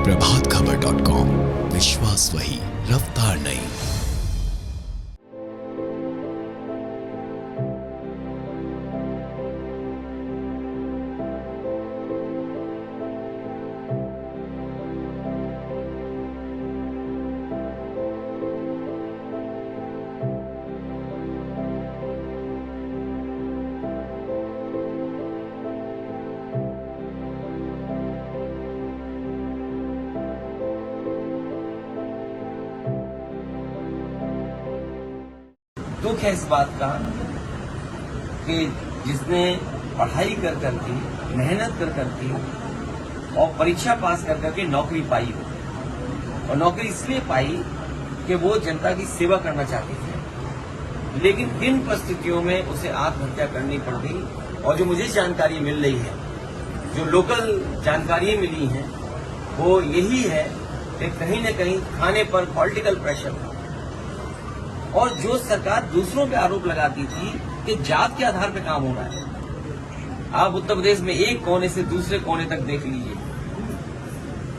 प्रभातखबर.com, विश्वास वही, रफ्तार नहीं। दुख है इस बात का कि जिसने पढ़ाई कर करके, मेहनत कर करके और परीक्षा पास कर करके नौकरी पाई हो, और नौकरी इसलिए पाई कि वो जनता की सेवा करना चाहते थे, लेकिन किन परिस्थितियों में उसे आत्महत्या करनी पड़ गई। और जो मुझे जानकारी मिल रही है, जो लोकल जानकारी मिली है, वो यही है कि कहीं न कहीं थाने पर पॉलिटिकल प्रेशर था, और जो सरकार दूसरों पे आरोप लगाती थी कि जात के आधार पे काम हो रहा है। आप उत्तर प्रदेश में एक कोने से दूसरे कोने तक देख लीजिए,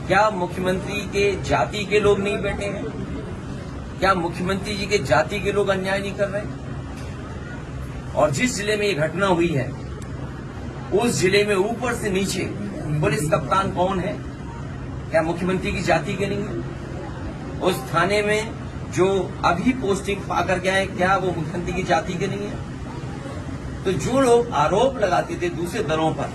क्या मुख्यमंत्री के जाति के लोग नहीं बैठे हैं? क्या मुख्यमंत्री जी के जाति के लोग अन्याय नहीं कर रहे? और जिस जिले में ये घटना हुई है, उस जिले में ऊपर से नीचे पुलिस कप्तान कौन है? क्या मुख्यमंत्री की जाति के नहीं है? उस थाने में जो अभी पोस्टिंग पा कर गया है, क्या वो मुख्यमंत्री की जाति के नहीं है? तो जो लोग आरोप लगाते थे दूसरे दलों पर,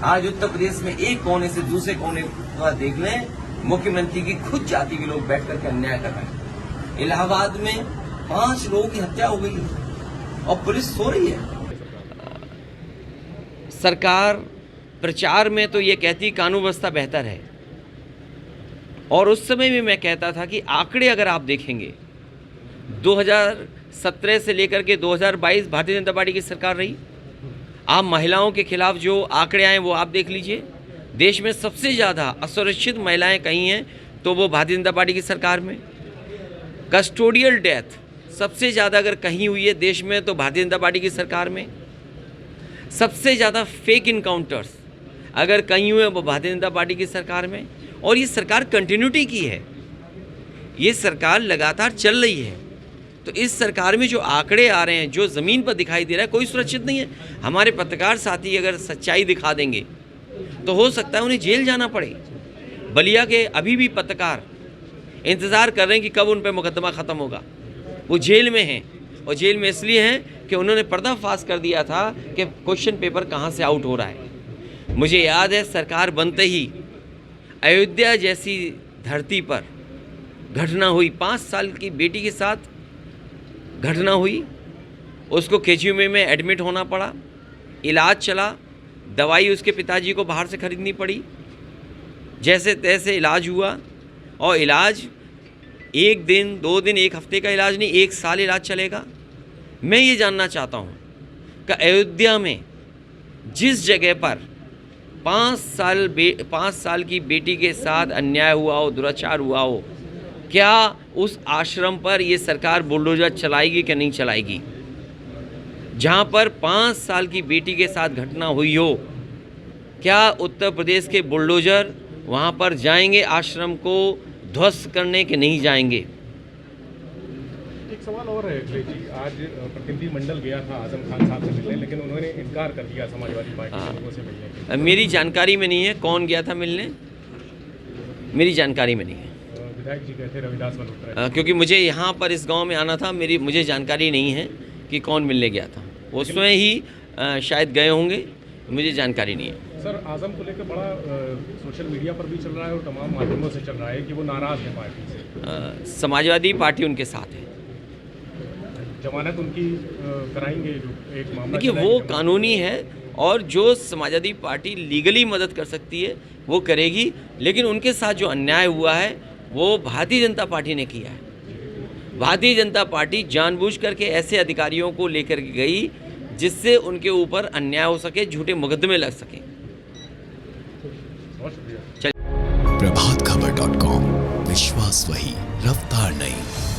आज उत्तर प्रदेश में एक कोने से दूसरे कोने पर देख लें, मुख्यमंत्री की खुद जाति के लोग बैठ करके अन्याय कर रहे हैं। इलाहाबाद में 5 लोगों की हत्या हो गई है और पुलिस सो रही है। सरकार प्रचार में तो ये कहती कानून व्यवस्था बेहतर है, और उस समय भी मैं कहता था कि आंकड़े अगर आप देखेंगे, 2017 से लेकर के 2022 भारतीय जनता पार्टी की सरकार रही। आप महिलाओं के खिलाफ जो आंकड़े आए वो आप देख लीजिए। देश में सबसे ज़्यादा असुरक्षित महिलाएं कहीं हैं तो वो भारतीय जनता पार्टी की सरकार में। कस्टोडियल डेथ सबसे ज़्यादा अगर कहीं हुई है देश में तो भारतीय जनता पार्टी की सरकार में। सबसे ज़्यादा फेक इनकाउंटर्स अगर कहीं हुए वो भारतीय जनता पार्टी की सरकार में। और ये सरकार कंटिन्यूटी की है, ये सरकार लगातार चल रही है। तो इस सरकार में जो आंकड़े आ रहे हैं, जो ज़मीन पर दिखाई दे रहा है, कोई सुरक्षित नहीं है। हमारे पत्रकार साथी अगर सच्चाई दिखा देंगे तो हो सकता है उन्हें जेल जाना पड़े। बलिया के अभी भी पत्रकार इंतज़ार कर रहे हैं कि कब उन पर मुकदमा ख़त्म होगा। वो जेल में हैं, और जेल में इसलिए हैं कि उन्होंने पर्दाफाश कर दिया था कि क्वेश्चन पेपर कहाँ से आउट हो रहा है। मुझे याद है सरकार बनते ही अयोध्या जैसी धरती पर घटना हुई, 5 साल की बेटी के साथ घटना हुई। उसको केजीएमयू में एडमिट होना पड़ा, इलाज चला, दवाई उसके पिताजी को बाहर से खरीदनी पड़ी, जैसे तैसे इलाज हुआ। और इलाज 1 दिन 2 दिन 1 हफ्ते का इलाज नहीं, 1 साल इलाज चलेगा। मैं ये जानना चाहता हूँ कि अयोध्या में जिस जगह पर 5 साल की बेटी के साथ अन्याय हुआ हो, दुराचार हुआ हो, क्या उस आश्रम पर ये सरकार बुलडोजर चलाएगी कि नहीं चलाएगी? जहाँ पर 5 साल की बेटी के साथ घटना हुई हो, क्या उत्तर प्रदेश के बुलडोजर वहाँ पर जाएंगे आश्रम को ध्वस्त करने के नहीं जाएंगे? एक सवाल और है अखिलेश जी, आज प्रतिनिधि मंडल गया था आजम खान साहब से मिलने, लेकिन उन्होंने इनकार कर दिया समाजवादी पार्टी के लोगों से मिलने के। मेरी जानकारी में नहीं है कौन गया था मिलने, मेरी जानकारी में नहीं है। विधायक जी कहते रविदास मल्होत्रा, क्योंकि मुझे यहाँ पर इस गांव में आना था, मुझे जानकारी नहीं है कि कौन मिलने गया था। वो स्वयं ही शायद गए होंगे, मुझे जानकारी नहीं है। सर, आजम को लेकर बड़ा सोशल मीडिया पर भी चल रहा है और तमाम माध्यमों से चल रहा है कि वो नाराज़ है पार्टी से। समाजवादी पार्टी उनके साथ है। जमानत उनकी कराएंगे, जो एक मामला देखिए वो कानूनी है, और जो समाजवादी पार्टी लीगली मदद कर सकती है वो करेगी। लेकिन उनके साथ जो अन्याय हुआ है वो भारतीय जनता पार्टी ने किया है। भारतीय जनता पार्टी जानबूझ करके ऐसे अधिकारियों को लेकर के गई जिससे उनके ऊपर अन्याय हो सके, झूठे मुकदमे लग सकें। प्रभातखबर.com, विश्वास वही, रफ्तार नहीं।